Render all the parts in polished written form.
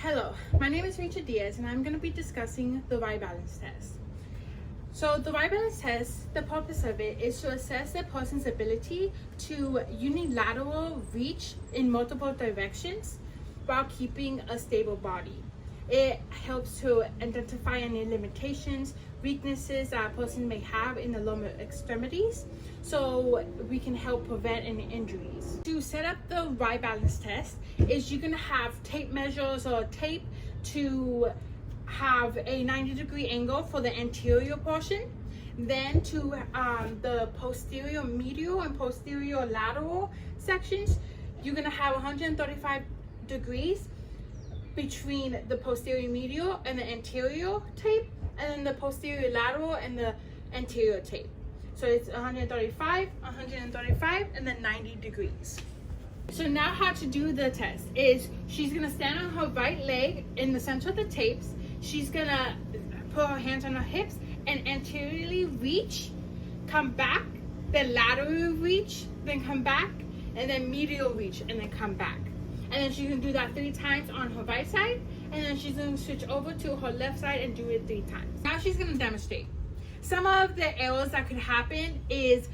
Hello, my name is Rachel Diaz and I'm going to be discussing the right balance test. So the right balance test, the purpose of it is to assess a person's ability to unilateral reach in multiple directions while keeping a stable body. It helps to identify any limitations, weaknesses that a person may have in the lower extremities, so we can help prevent any injuries. To set up the right balance test is you're gonna have tape measures or tape to have a 90-degree angle for the anterior portion. Then to the posterior medial and posterior lateral sections, you're gonna have 135 degrees between the posterior medial and the anterior tape, and then the posterior lateral and the anterior tape. So it's 135, 135, and then 90 degrees. So now how to do the test is she's gonna stand on her right leg in the center of the tapes. She's gonna put her hands on her hips and anteriorly reach, come back, then lateral reach, then come back, and then medial reach, and then come back. And then she can do that 3 times on her right side, and then she's gonna switch over to her left side and do it 3 times. Now she's gonna demonstrate. Some of the errors that could happen is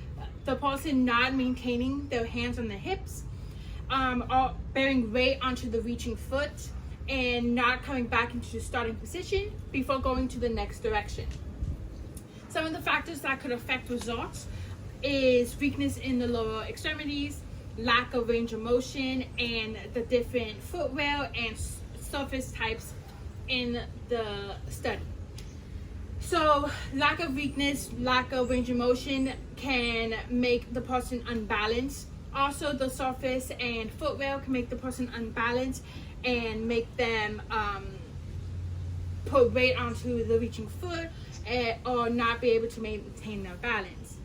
the person not maintaining their hands on the hips, or bearing weight onto the reaching foot, and not coming back into the starting position before going to the next direction. Some of the factors that could affect results is weakness in the lower extremities, lack of range of motion, and the different footwear and surface types in the study. So lack of weakness, lack of range of motion can make the person unbalanced. Also, the surface and footwear can make the person unbalanced and make them put weight onto the reaching foot or not be able to maintain their balance.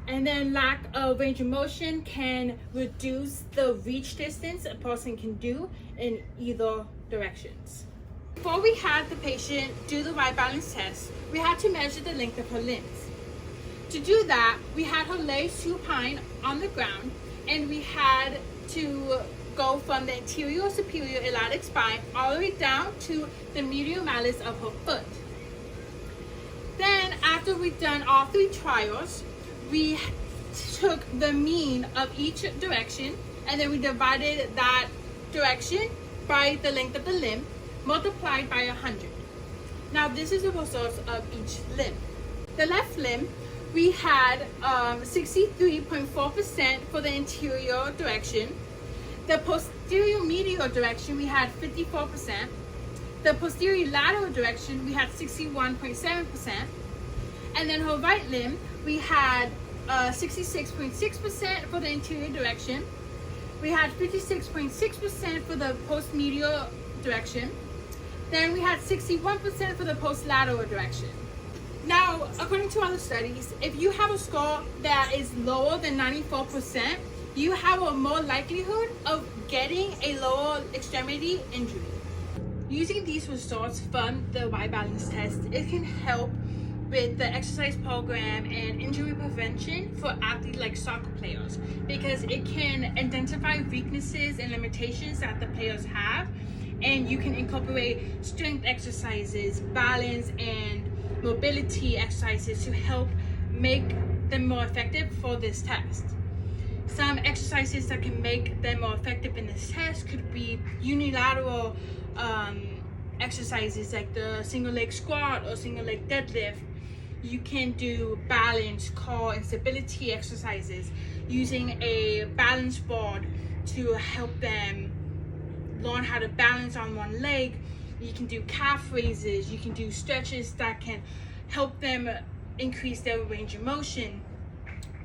And then lack of range of motion can reduce the reach distance a person can do in either directions. Before we had the patient do the right balance test, we had to measure the length of her limbs. To do that, we had her legs supine on the ground, and we had to go from the anterior superior iliac spine all the way down to the medial malleus of her foot. Then after we've done all 3 trials, we took the mean of each direction, and then we divided that direction by the length of the limb multiplied by 100. Now this is the results of each limb. The left limb, we had 63.4% for the anterior direction. The posterior medial direction, we had 54%. The posterior lateral direction, we had 61.7%. And then her right limb, we had 66.6% for the anterior direction. We had 56.6% for the post-medial direction. Then we had 61% for the post-lateral direction. Now, according to other studies, if you have a score that is lower than 94%, you have a more likelihood of getting a lower extremity injury. Using these results from the right balance test, it can help with the exercise program and injury prevention for athletes like soccer players, because it can identify weaknesses and limitations that the players have, and you can incorporate strength exercises, balance, and mobility exercises to help make them more effective for this test. Some exercises that can make them more effective in this test could be unilateral exercises like the single leg squat or single leg deadlift. You can do balance, core, and stability exercises using a balance board to help them learn how to balance on one leg. You can do calf raises, you can do stretches that can help them increase their range of motion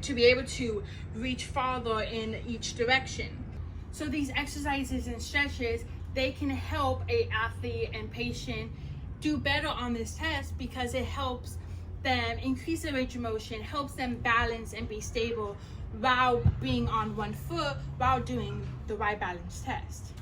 to be able to reach farther in each direction. So these exercises and stretches, they can help an athlete and patient do better on this test because it helps them increase their range of motion, helps them balance and be stable while being on one foot while doing the right balance test.